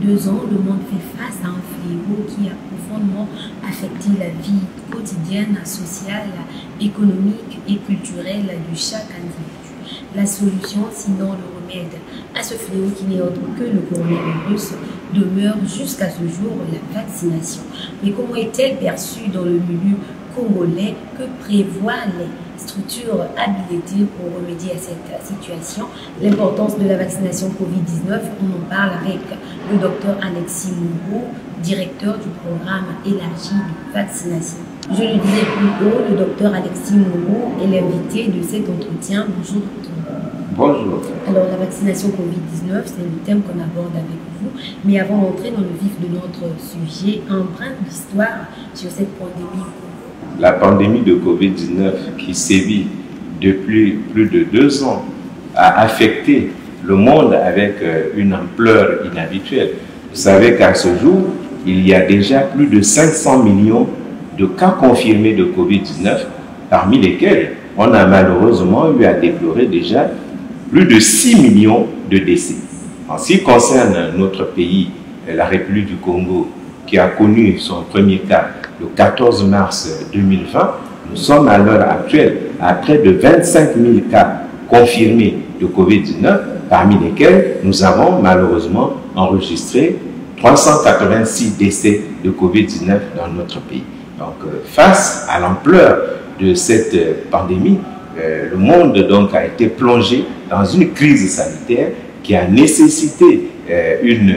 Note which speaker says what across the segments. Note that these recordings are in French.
Speaker 1: 2 ans, le monde fait face à un fléau qui a profondément affecté la vie quotidienne, sociale, économique et culturelle de chaque individu. La solution, sinon le remède à ce fléau qui n'est autre que le coronavirus, demeure jusqu'à ce jour la vaccination. Mais comment est-elle perçue dans le milieu congolais? Que prévoient les structures habilitées pour remédier à cette situation? L'importance de la vaccination Covid-19, on en parle avec le docteur Alexis Mourou, directeur du programme élargi de vaccination. Je le disais plus haut, le docteur Alexis Mourou est l'invité de cet entretien. Bonjour docteur.
Speaker 2: Bonjour.
Speaker 1: Alors la vaccination Covid-19, c'est le thème qu'on aborde avec vous. Mais avant d'entrer dans le vif de notre sujet, un brin d'histoire sur cette pandémie.
Speaker 2: La pandémie de Covid-19 qui sévit depuis plus de 2 ans a affecté le monde avec une ampleur inhabituelle. Vous savez qu'à ce jour, il y a déjà plus de 500 millions de cas confirmés de Covid-19, parmi lesquels on a malheureusement eu à déplorer déjà plus de 6 millions de décès. En ce qui concerne notre pays, la République du Congo, qui a connu son premier cas le 14 mars 2020, nous sommes à l'heure actuelle à près de 25 000 cas confirmés de Covid-19, parmi lesquels nous avons malheureusement enregistré 386 décès de Covid-19 dans notre pays. Donc, face à l'ampleur de cette pandémie, le monde donc a été plongé dans une crise sanitaire qui a nécessité une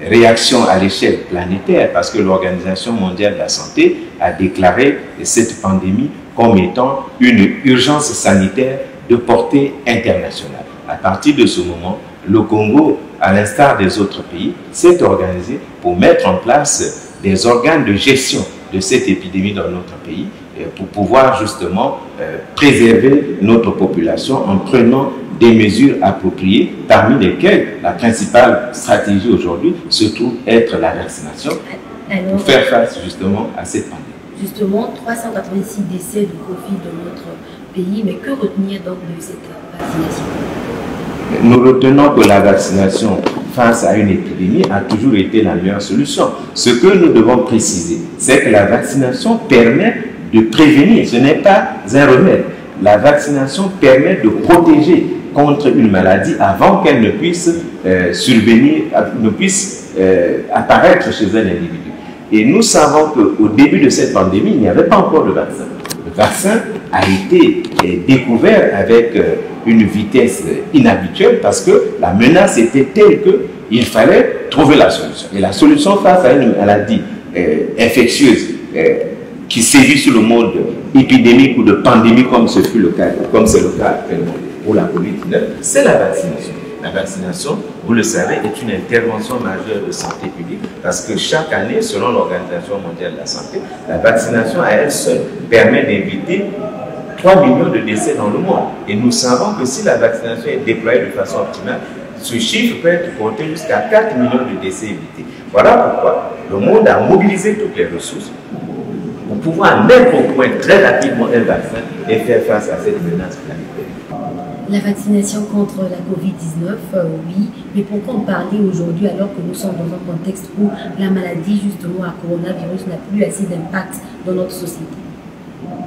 Speaker 2: réaction à l'échelle planétaire, parce que l'Organisation mondiale de la santé a déclaré cette pandémie comme étant une urgence sanitaire de portée internationale. À partir de ce moment, le Congo, à l'instar des autres pays, s'est organisé pour mettre en place des organes de gestion de cette épidémie dans notre pays, pour pouvoir justement préserver notre population en prenant des mesures appropriées, parmi lesquelles la principale stratégie aujourd'hui se trouve être la vaccination. Alors, pour faire face justement à cette pandémie.
Speaker 1: Justement, 386 décès de Covid dans notre pays, mais que retenir donc de cette vaccination?
Speaker 2: Nous retenons que la vaccination face à une épidémie a toujours été la meilleure solution. Ce que nous devons préciser, c'est que la vaccination permet de prévenir, ce n'est pas un remède. La vaccination permet de protéger contre une maladie avant qu'elle ne puisse survenir, ne puisse apparaître chez un individu. Et nous savons qu'au début de cette pandémie, il n'y avait pas encore de vaccin. Le vaccin a été découvert avec une vitesse inhabituelle parce que la menace était telle qu'il fallait trouver la solution. Et la solution face à une maladie infectieuse qui sévit sur le mode épidémique ou de pandémie comme ce fut le cas, comme c'est le cas pour la COVID-19, c'est la vaccination. La vaccination, vous le savez, est une intervention majeure de santé publique parce que chaque année, selon l'Organisation mondiale de la santé, la vaccination à elle seule permet d'éviter 3 millions de décès dans le monde. Et nous savons que si la vaccination est déployée de façon optimale, ce chiffre peut être porté jusqu'à 4 millions de décès évités. Voilà pourquoi le monde a mobilisé toutes les ressources pour pouvoir mettre au point très rapidement un vaccin et faire face à cette menace planétaire.
Speaker 1: La vaccination contre la Covid-19, oui, mais pourquoi en parler aujourd'hui alors que nous sommes dans un contexte où la maladie justement à coronavirus n'a plus assez d'impact dans notre société?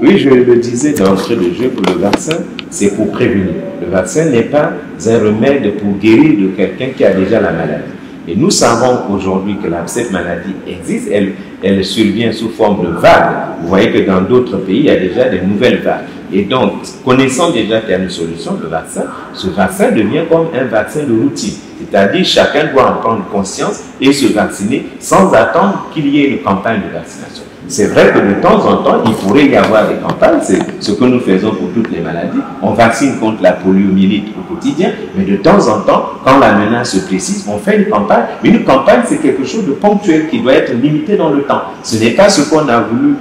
Speaker 2: Oui, je le disais d'entrée de jeu, que le vaccin, c'est pour prévenir. Le vaccin n'est pas un remède pour guérir de quelqu'un qui a déjà la maladie. Et nous savons aujourd'hui que cette maladie existe, elle survient sous forme de vagues. Vous voyez que dans d'autres pays, il y a déjà des nouvelles vagues. Et donc, connaissant déjà qu'il y a une solution, le vaccin, ce vaccin devient comme un vaccin de routine. C'est-à-dire, chacun doit en prendre conscience et se vacciner sans attendre qu'il y ait une campagne de vaccination. C'est vrai que de temps en temps, il pourrait y avoir des campagnes, c'est ce que nous faisons pour toutes les maladies. On vaccine contre la poliomyélite au quotidien, mais de temps en temps, quand la menace se précise, on fait une campagne. Mais une campagne, c'est quelque chose de ponctuel qui doit être limité dans le temps. Ce n'est pas ce qu'on a voulu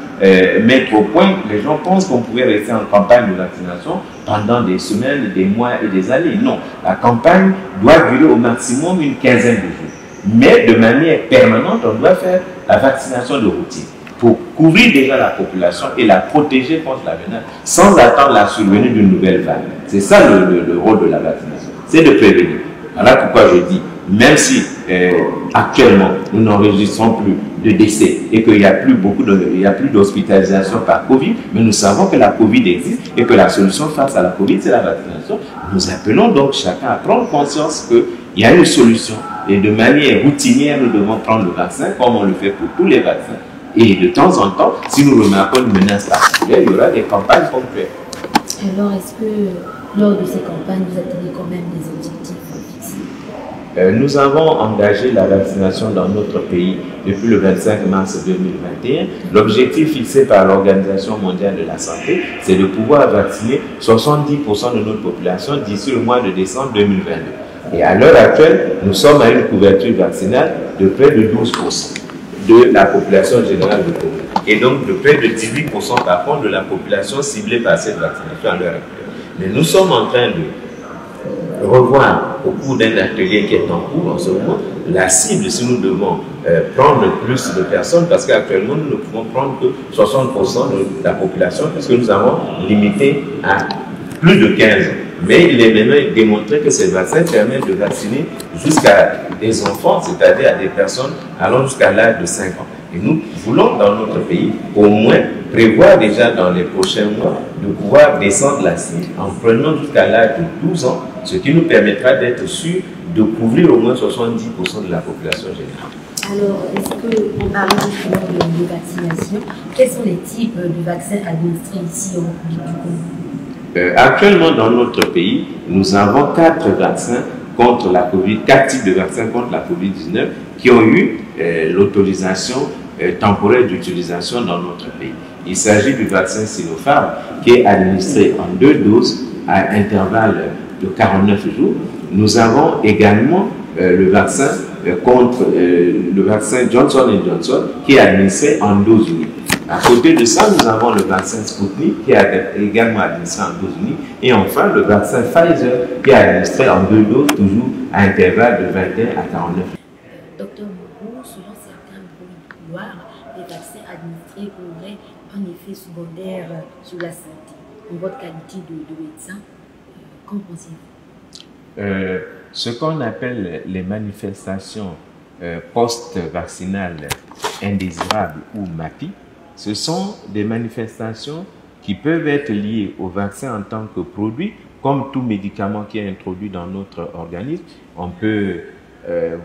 Speaker 2: mettre au point. Les gens pensent qu'on pouvait rester en campagne de vaccination pendant des semaines, des mois et des années. Non, la campagne doit durer au maximum une quinzaine de jours. Mais de manière permanente, on doit faire la vaccination de routine pour couvrir déjà la population et la protéger contre la menace sans attendre la survenue d'une nouvelle vague. C'est ça le rôle de la vaccination, c'est de prévenir. Voilà pourquoi je dis, même si actuellement, nous n'enregistrons plus de décès et qu'il n'y a plus d'hospitalisation par Covid, mais nous savons que la Covid existe et que la solution face à la Covid, c'est la vaccination. Nous appelons donc chacun à prendre conscience qu'il y a une solution et de manière routinière, nous devons prendre le vaccin comme on le fait pour tous les vaccins. Et de temps en temps, si nous remarquons une menace particulière, il y aura des campagnes ponctuelles.
Speaker 1: Alors, est-ce que lors de ces campagnes, vous atteignez quand même des objectifs fixés?
Speaker 2: Nous avons engagé la vaccination dans notre pays depuis le 25 mars 2021. L'objectif fixé par l'Organisation mondiale de la santé, c'est de pouvoir vacciner 70% de notre population d'ici le mois de décembre 2022. Et à l'heure actuelle, nous sommes à une couverture vaccinale de près de 12% de la population générale de Congo. Et donc de près de 18% par contre de la population ciblée par cette vaccination à l'heure actuelle. Mais nous sommes en train de revoir au cours d'un atelier qui est en cours en ce moment la cible si nous devons prendre plus de personnes parce qu'actuellement nous ne pouvons prendre que 60% de la population puisque nous avons limité à plus de 15 ans. Mais il est maintenant démontré que ces vaccins permettent de vacciner jusqu'à des enfants, c'est-à-dire à des personnes allant jusqu'à l'âge de 5 ans. Et nous voulons dans notre pays au moins prévoir déjà dans les prochains mois de pouvoir descendre la cible en prenant jusqu'à l'âge de 12 ans, ce qui nous permettra d'être sûr de couvrir au moins 70% de la population générale.
Speaker 1: Alors, est-ce qu'en parlant justement de vaccination, quels sont les types de vaccins administrés ici en République du Congo?
Speaker 2: Actuellement, dans notre pays, nous avons 4 vaccins contre la COVID, 4 types de vaccins contre la COVID-19 qui ont eu l'autorisation temporaire d'utilisation dans notre pays. Il s'agit du vaccin Sinopharm qui est administré en 2 doses à intervalle de 49 jours. Nous avons également le vaccin le vaccin Johnson & Johnson qui est administré en dose unique. À côté de ça, nous avons le vaccin Sputnik qui est également administré en dose unique. Et enfin, le vaccin Pfizer qui est administré en 2 doses, toujours à intervalle de 21 à 49.
Speaker 1: Docteur Mourou, selon certains bruits de couloir, les vaccins administrés auraient un effet secondaire sur la santé. En votre qualité de médecin, qu'en pensez-vous?
Speaker 2: Ce qu'on appelle les manifestations post-vaccinales indésirables ou MAPI, ce sont des manifestations qui peuvent être liées au vaccin en tant que produit, comme tout médicament qui est introduit dans notre organisme. On peut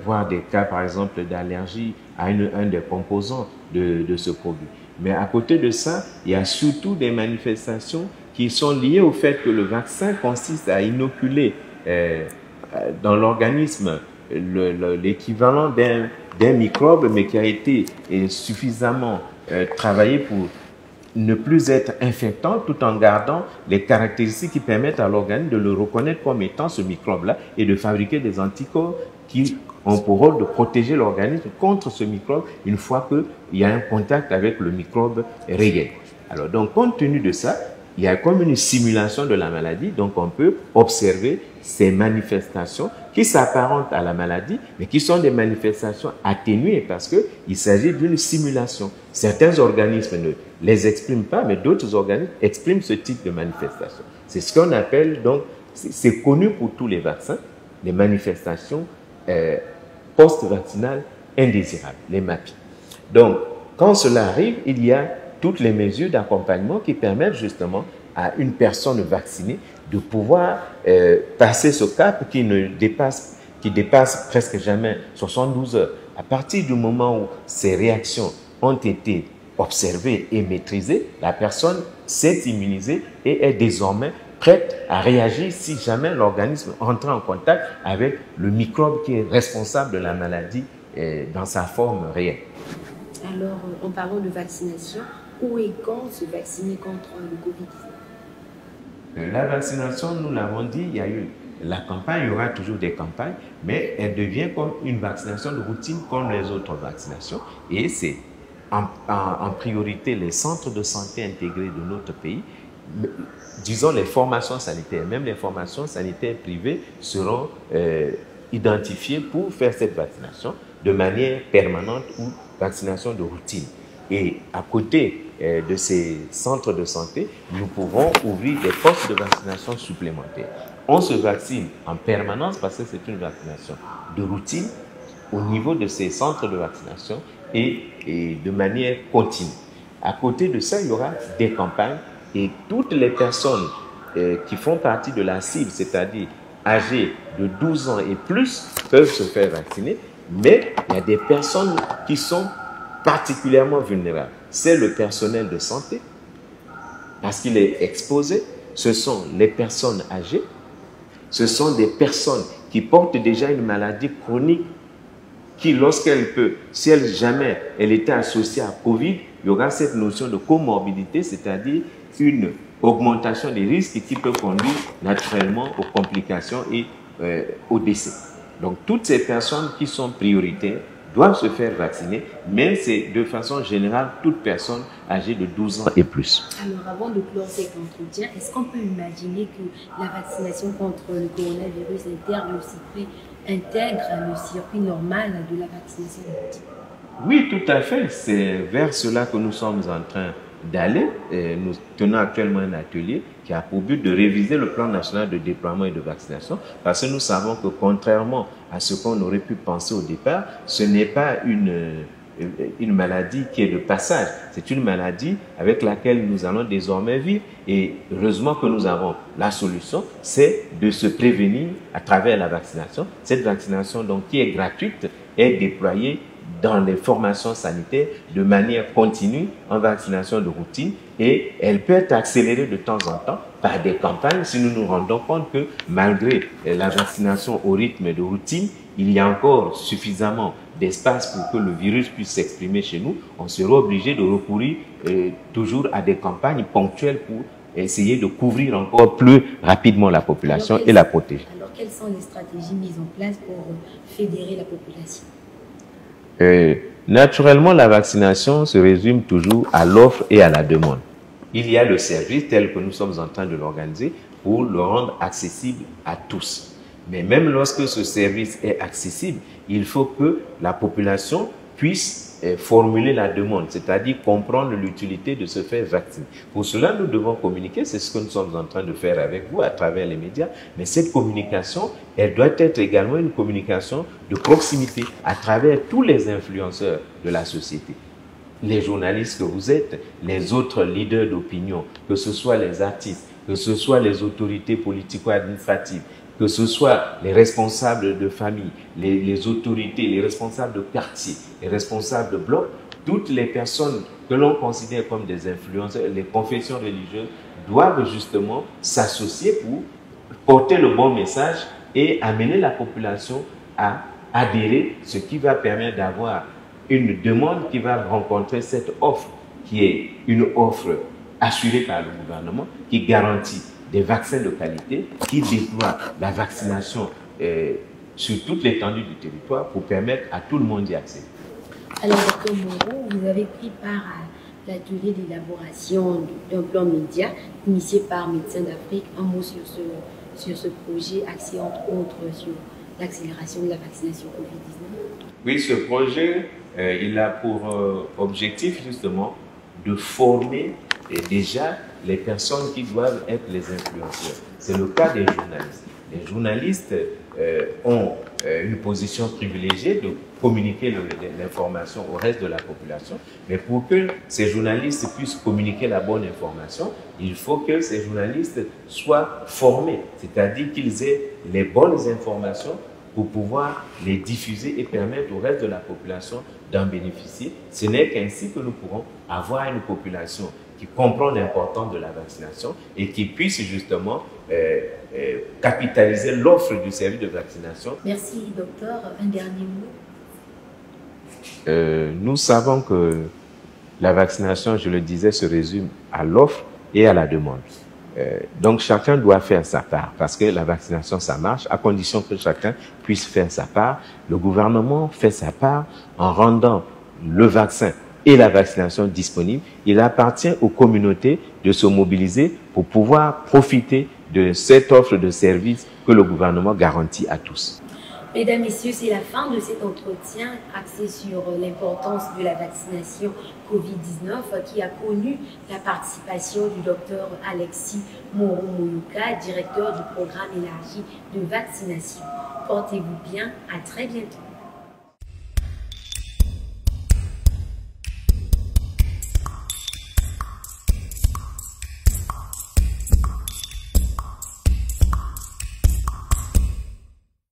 Speaker 2: voir des cas, par exemple, d'allergie à un des composants de ce produit. Mais à côté de ça, il y a surtout des manifestations qui sont liées au fait que le vaccin consiste à inoculer dans l'organisme l'équivalent d'un microbe, mais qui a été suffisamment travaillé pour ne plus être infectant tout en gardant les caractéristiques qui permettent à l'organisme de le reconnaître comme étant ce microbe-là et de fabriquer des anticorps qui ont pour rôle de protéger l'organisme contre ce microbe une fois qu'il y a un contact avec le microbe réel. Alors donc, compte tenu de ça, il y a comme une simulation de la maladie, donc on peut observer ces manifestations qui s'apparentent à la maladie, mais qui sont des manifestations atténuées parce qu'il s'agit d'une simulation. Certains organismes ne les expriment pas, mais d'autres organismes expriment ce type de manifestation. C'est ce qu'on appelle donc, c'est connu pour tous les vaccins, les manifestations post-vaccinales indésirables, les MAPI. Donc, quand cela arrive, il y a toutes les mesures d'accompagnement qui permettent justement à une personne vaccinée de pouvoir passer ce cap qui dépasse presque jamais 72 heures. À partir du moment où ces réactions ont été observées et maîtrisées, la personne s'est immunisée et est désormais prête à réagir si jamais l'organisme entre en contact avec le microbe qui est responsable de la maladie dans sa forme réelle.
Speaker 1: Alors, en parlant de vaccination, où et quand se vacciner contre le Covid-19?
Speaker 2: La vaccination, nous l'avons dit, il y a eu la campagne, il y aura toujours des campagnes, mais elle devient comme une vaccination de routine comme les autres vaccinations. Et c'est en priorité les centres de santé intégrés de notre pays, disons les formations sanitaires, même les formations sanitaires privées seront identifiées pour faire cette vaccination de manière permanente ou vaccination de routine. Et à côté de ces centres de santé, nous pouvons ouvrir des postes de vaccination supplémentaires. On se vaccine en permanence parce que c'est une vaccination de routine au niveau de ces centres de vaccination et de manière continue. À côté de ça, il y aura des campagnes et toutes les personnes qui font partie de la cible, c'est-à-dire âgées de 12 ans et plus, peuvent se faire vacciner, mais il y a des personnes qui sont particulièrement vulnérables. C'est le personnel de santé, parce qu'il est exposé, ce sont les personnes âgées, ce sont des personnes qui portent déjà une maladie chronique, qui lorsqu'elle peut, si jamais elle était associée à Covid, il y aura cette notion de comorbidité, c'est-à-dire une augmentation des risques qui peut conduire naturellement aux complications et au décès. Donc toutes ces personnes qui sont prioritaires doivent se faire vacciner, mais c'est de façon générale toute personne âgée de 12 ans et plus.
Speaker 1: Alors avant de clore cet entretien, est-ce qu'on peut imaginer que la vaccination contre le coronavirus intègre le circuit normal de la vaccination des petits?
Speaker 2: Oui, tout à fait. C'est vers cela que nous sommes en train d'aller. Nous tenons actuellement un atelier qui a pour but de réviser le plan national de déploiement et de vaccination, parce que nous savons que contrairement à ce qu'on aurait pu penser au départ, ce n'est pas une maladie qui est de passage. C'est une maladie avec laquelle nous allons désormais vivre, et heureusement que nous avons la solution, c'est de se prévenir à travers la vaccination. Cette vaccination donc qui est gratuite est déployée dans les formations sanitaires de manière continue en vaccination de routine, et elle peut être accélérée de temps en temps par des campagnes si nous nous rendons compte que malgré la vaccination au rythme de routine, il y a encore suffisamment d'espace pour que le virus puisse s'exprimer chez nous. On sera obligé de recourir toujours à des campagnes ponctuelles pour essayer de couvrir encore plus rapidement la population et la protéger.
Speaker 1: Alors quelles sont les stratégies mises en place pour fédérer la population?
Speaker 2: Naturellement, la vaccination se résume toujours à l'offre et à la demande. Il y a le service tel que nous sommes en train de l'organiser pour le rendre accessible à tous. Mais même lorsque ce service est accessible, il faut que la population puisse formuler la demande, c'est-à-dire comprendre l'utilité de se faire vacciner. Pour cela, nous devons communiquer, c'est ce que nous sommes en train de faire avec vous à travers les médias, mais cette communication, elle doit être également une communication de proximité à travers tous les influenceurs de la société. Les journalistes que vous êtes, les autres leaders d'opinion, que ce soit les artistes, que ce soit les autorités politico-administratives, que ce soit les responsables de famille, les autorités, les responsables de quartier, les responsables de bloc, toutes les personnes que l'on considère comme des influenceurs, les confessions religieuses, doivent justement s'associer pour porter le bon message et amener la population à adhérer, ce qui va permettre d'avoir une demande qui va rencontrer cette offre, qui est une offre assurée par le gouvernement, qui garantit des vaccins de qualité, qui déploie la vaccination sur toute l'étendue du territoire pour permettre à tout le monde d'y accéder.
Speaker 1: Alors, Dr Moreau, vous avez pris part à l'atelier d'élaboration d'un plan média initié par Médecins d'Afrique. Un mot sur ce projet axé entre autres sur l'accélération de la vaccination Covid-19.
Speaker 2: Oui, ce projet, il a pour objectif justement de former déjà les personnes qui doivent être les influenceurs. C'est le cas des journalistes. Les journalistes ont une position privilégiée de communiquer l'information au reste de la population, mais pour que ces journalistes puissent communiquer la bonne information, il faut que ces journalistes soient formés, c'est-à-dire qu'ils aient les bonnes informations pour pouvoir les diffuser et permettre au reste de la population d'en bénéficier. Ce n'est qu'ainsi que nous pourrons avoir une population qui comprend l'importance de la vaccination et qui puisse justement capitaliser l'offre du service de vaccination.
Speaker 1: Merci, docteur. Un dernier mot.
Speaker 2: Nous savons que la vaccination, je le disais, se résume à l'offre et à la demande. Donc chacun doit faire sa part, parce que la vaccination, ça marche, à condition que chacun puisse faire sa part. Le gouvernement fait sa part en rendant le vaccin et la vaccination disponible. Il appartient aux communautés de se mobiliser pour pouvoir profiter de cette offre de services que le gouvernement garantit à tous.
Speaker 1: Mesdames, Messieurs, c'est la fin de cet entretien axé sur l'importance de la vaccination Covid-19 qui a connu la participation du docteur Alexis Moreau-Mouyouka, directeur du programme élargi de vaccination. Portez-vous bien, à très bientôt.